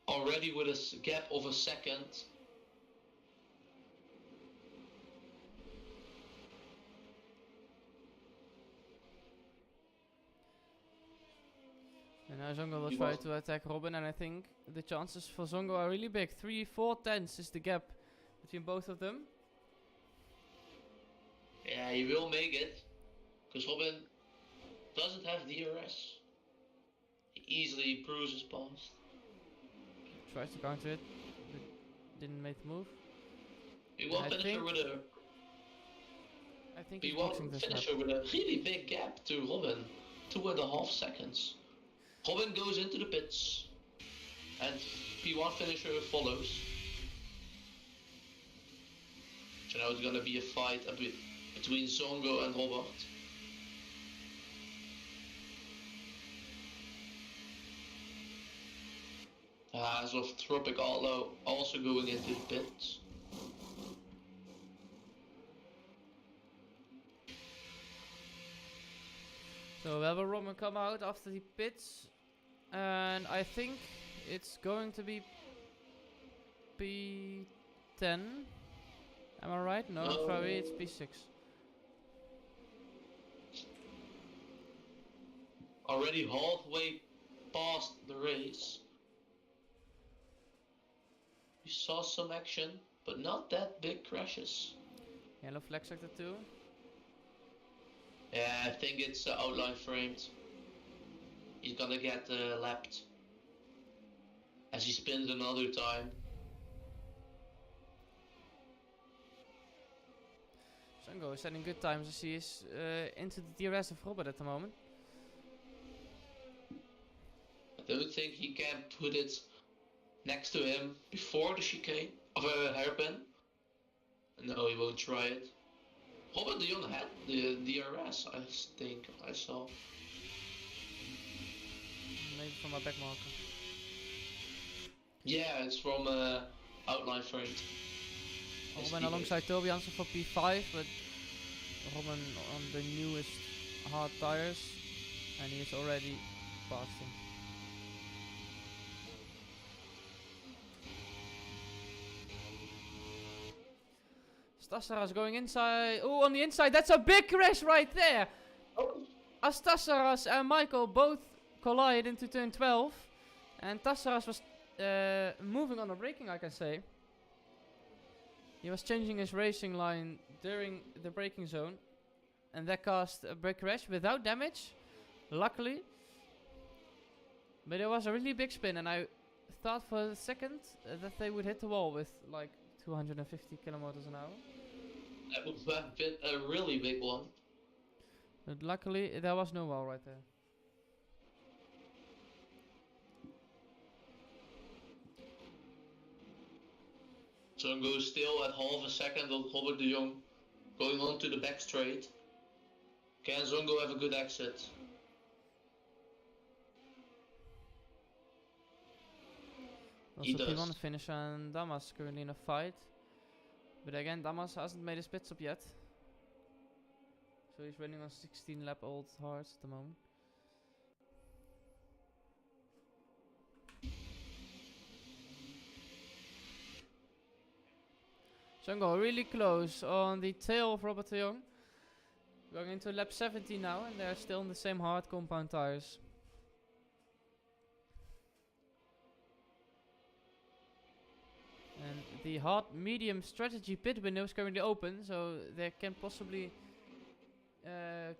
already with a gap of a second. And now Zongo will He try was- to attack Robin, and I think the chances for Zongo are really big. 3-4 tenths is the gap between both of them. Yeah, he will make it, because Robin doesn't have DRS. He easily cruises past. Tries to counter it, but didn't make the move. He won I finisher think with a he's boxing this lap. with a really big gap to Robin, 2.5 seconds. Robin goes into the pits, and P1 finisher follows. So now it's gonna be a fight between Zongo and Robert. As of Tropic Outlaw also going into the pits. So we have a Robin come out after the pits, and I think it's going to be P10. Am I right? No, No. sorry, it's P6. Already halfway past the race. We saw some action, but not that big crashes. Yellow flag sector 2. Yeah, I think it's outline framed. He's gonna get lapped as he spins another time. Zongo is setting good times as he is into the DRS of Robert at the moment. I don't think he can put it next to him before the chicane of a hairpin. No, he won't try it. Robert de Jong had the DRS, I think I saw. Maybe from my back marker. Yeah, it's from Outline Freight. Robin alongside Toby Hansen for P5, but Robin on the newest hard tires, and he is already past him. Stassaras going inside. Oh, on the inside, that's a big crash right there! Oh. As Tassaras and Michael both collide into turn 12, and Tassaras was moving on the braking, I can say. He was changing his racing line during the braking zone, and that caused a brake crash without damage, luckily. But it was a really big spin, and I thought for a second that they would hit the wall with like 250 kilometers an hour. That would have been a really big one. But luckily, there was no wall right there. Zongo still at half a second of Robert de Jong, going on to the back straight. Can Zongo have a good exit? He Also, does. P1 finish and Damas currently in a fight. But again, Damas hasn't made his pit stop yet. So he's running on 16 lap old hards at the moment. Zongo really close on the tail of Robert de Jong. Going into lap 70 now, and they're still on the same hard compound tires. And the hard medium strategy pit window is currently open, so there can possibly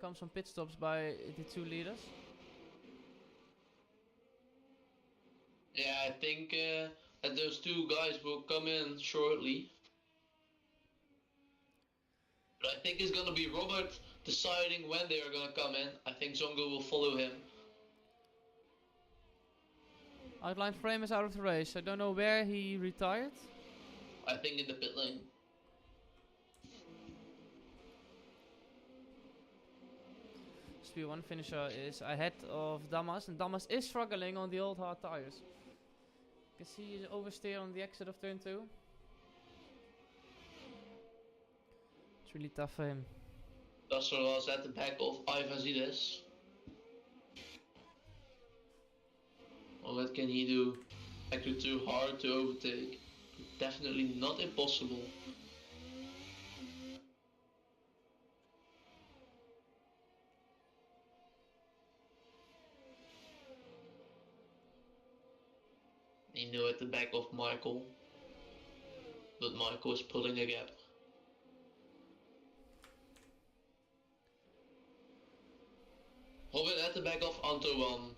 come some pit stops by the two leaders. Yeah, I think that those two guys will come in shortly. But I think it's gonna be Robert deciding when they are gonna come in. I think Zongo will follow him. Outline frame is out of the race. I don't know where he retired. I think in the pit lane. P1 finisher is ahead of Damas, and Damas is struggling on the old hard tires. You can see he's oversteer on the exit of turn 2. It's really tough for him. Dasser was at the back of Ivazides. Well, what can he do? Actually too hard to overtake. Definitely not impossible. He knew at the back of Michael, but Michael is pulling a gap. Robin at the back of Antoine.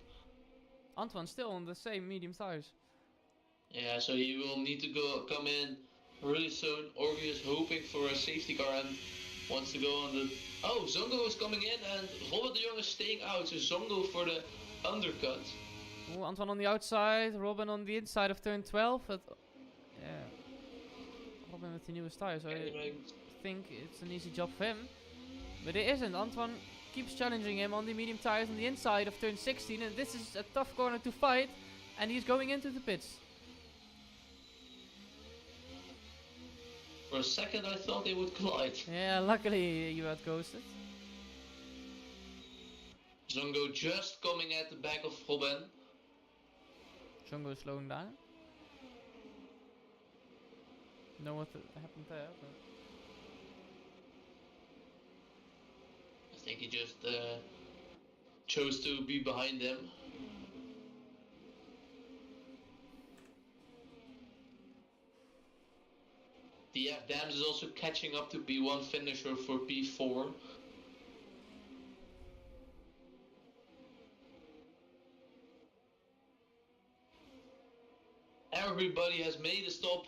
Antoine still on the same medium tires. Yeah, so he will need to come in really soon. Orgi is hoping for a safety car and wants to go on the... Oh, Zongo is coming in and Robert de Jong is staying out, so Zongo for the undercut. Oh, Antoine on the outside, Robin on the inside of turn 12. But yeah, Robin with the newest tires, so I think it's an easy job for him. But it isn't. Antoine keeps challenging him on the medium tires on the inside of turn 16, and this is a tough corner to fight, and he's going into the pits. For a second I thought they would collide. Yeah, luckily you had ghosted. Zongo just coming at the back of Robin. Zongo is slowing down. Know what happened there, but I think he just chose to be behind them. DF Dams is also catching up to P1 finisher for P4. Everybody has made a stop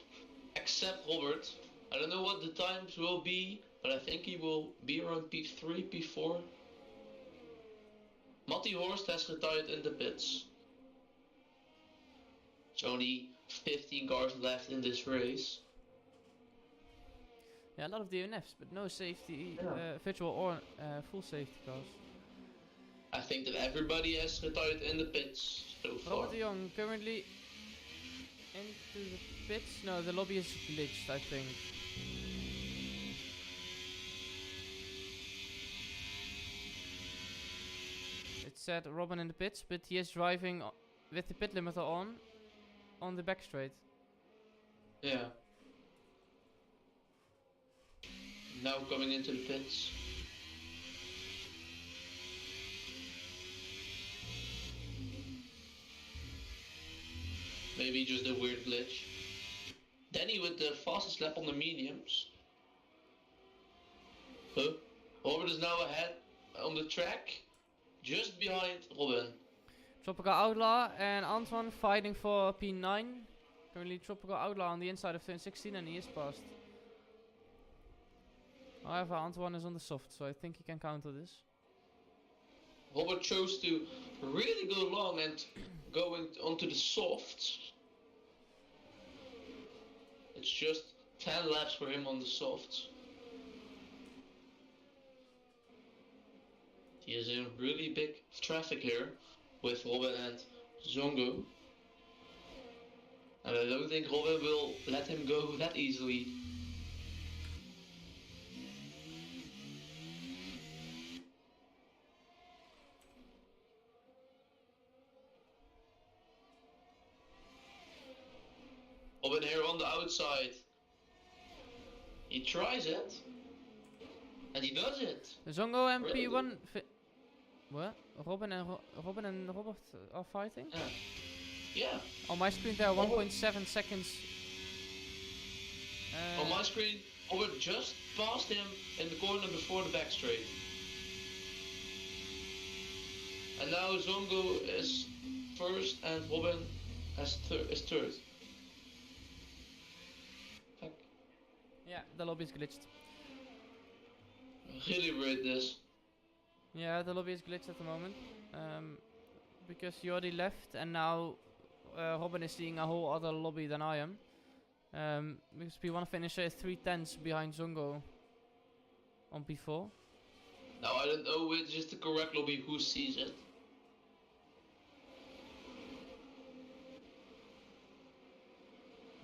except Robert. I don't know what the times will be, but I think he will be around P3, P4. Matti Horst has retired in the pits. There's only 15 cars left in this race. yeah, a lot of DNFs, but no safety, virtual or full safety cars. I think that everybody has retired in the pits so far. Robert de Jong currently into the pits. No, the lobby is glitched, I think. It said Robin in the pits, but he is driving with the pit limiter on the back straight. Yeah. Now coming into the pits. Maybe just a weird glitch. Danny with the fastest lap on the mediums. Huh? Robin is now ahead on the track. Just behind Robin. Tropical Outlaw and Antoine fighting for P9. Currently Tropical Outlaw on the inside of turn 16 and he is passed. However, Antoine is on the soft, so I think he can counter this. Robert chose to really go long and going onto the softs. It's just 10 laps for him on the softs. He is in really big traffic here with Robin and Zongo. And I don't think Robin will let him go that easily. Robin here on the outside. He tries it. And he does it. Zongo and Really? P1. What? Robin and Robert are fighting? Yeah. Yeah. On my screen there are 1.7 seconds. On my screen, Robert just passed him in the corner before the back straight. And now Zongo is first and Robin is third. Fuck. Yeah, the lobby is glitched. Really weird this. Yeah, the lobby is glitched at the moment. Because you already left and now Robin is seeing a whole other lobby than I am. Because P1 finisher is 3/10 behind Zongo on P4. Now I don't know which is the correct lobby, who sees it.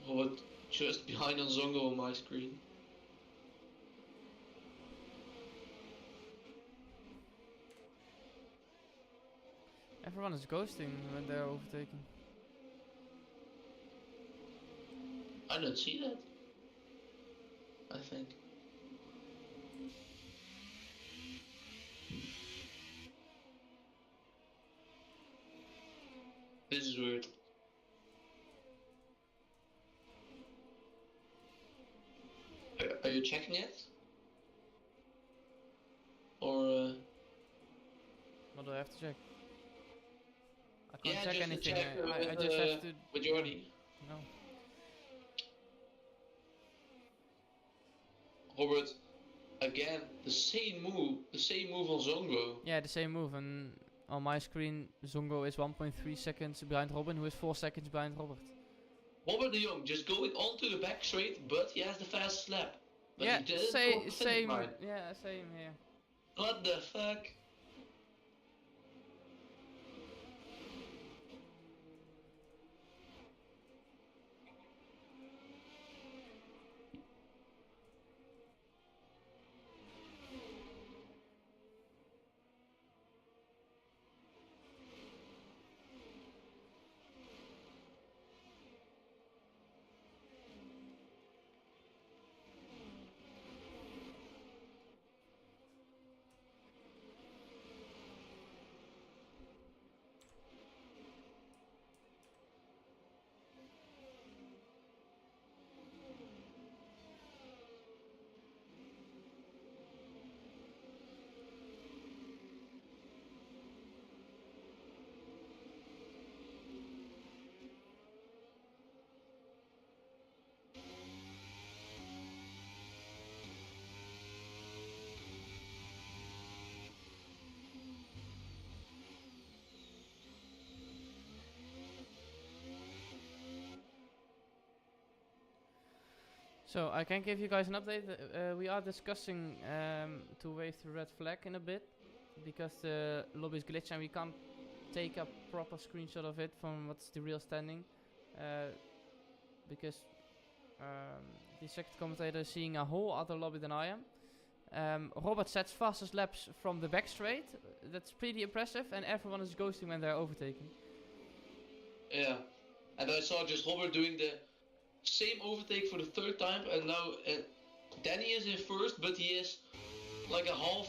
Robert just behind on Zongo on my screen. Everyone is ghosting when they're overtaken. I don't see that. I think. This is weird. Are you checking it? Or What do I have to check? I can't yeah, check just anything. check I just have to. with Jordi. No. Robert, again, the same move on Zongo. Yeah, the same move. And on my screen, Zongo is 1.3 seconds behind Robin, who is 4 seconds behind Robert. Robert de Jong just going onto the back straight, but he has the fastest lap. But Yeah, he didn't go same. finish line. Yeah, same here. What the fuck? So I can give you guys an update. We are discussing to wave the red flag in a bit because the lobby is glitched and we can't take a proper screenshot of it from what's the real standing. because the second commentator is seeing a whole other lobby than I am. Robert sets fastest laps from the back straight. That's pretty impressive, and everyone is ghosting when they're overtaking. Yeah, and I saw just Robert doing the same overtake for the third time, and now Danny is in first, but he is like a half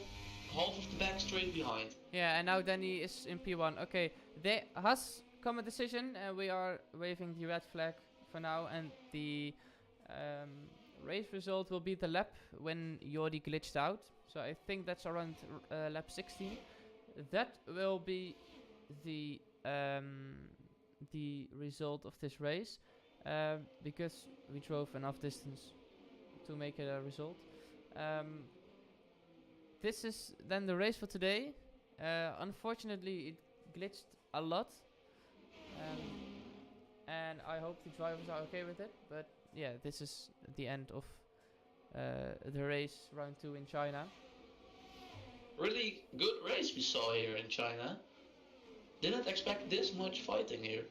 of the back straight behind. Yeah, and now Danny is in P1. Okay, there has come a decision, and we are waving the red flag for now, and the race result will be the lap when Jordi glitched out. So I think that's around lap 16. That will be the result of this race, because we drove enough distance to make it a result. This is then the race for today. Unfortunately, it glitched a lot, and I hope the drivers are okay with it. But yeah, this is the end of the race, round 2 in China. Really good race we saw here in China. Didn't expect this much fighting here.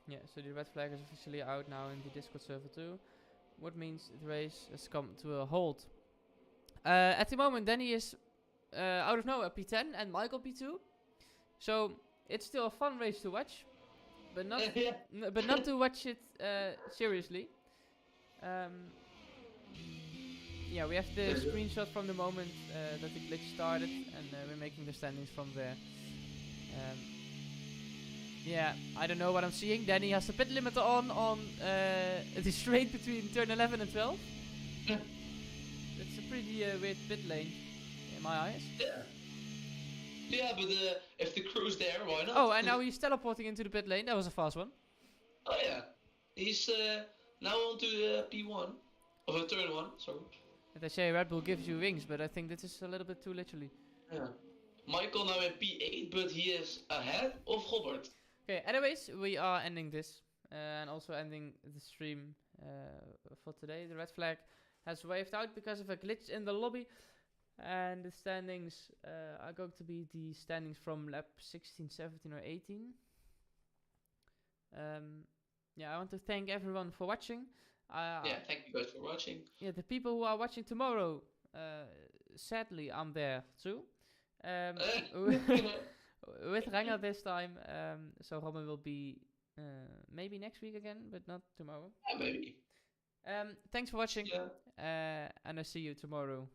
Yeah, so the red flag is officially out now in the Discord server too, what means the race has come to a halt. At the moment, Danny is out of nowhere P10 and Michael P2, so it's still a fun race to watch, but not but not to watch it seriously. Yeah, we have the screenshot from the moment that the glitch started, and we're making the standings from there. Yeah, I don't know what I'm seeing. Danny has the pit limiter on the straight between turn 11 and 12. It's a pretty weird pit lane in my eyes. Yeah, but if the crew's there, why not? Oh, and now he's teleporting into the pit lane. That was a fast one. Oh yeah, he's now on to P1 of turn 1. Sorry. They say Red Bull gives you wings, but I think this is a little bit too literally. Yeah. Michael now in P8, but he is ahead of Robert. Okay, anyways, we are ending this and also ending the stream for today. The red flag has waved out because of a glitch in the lobby, and the standings are going to be the standings from lap 16, 17 or 18. Yeah, I want to thank everyone for watching. Yeah, thank you guys for watching. Yeah, the people who are watching tomorrow, sadly, I'm there too. With Ranger this time, so Robin will be maybe next week again, but not tomorrow. Yeah, maybe. Thanks for watching, Yeah. and I see you tomorrow.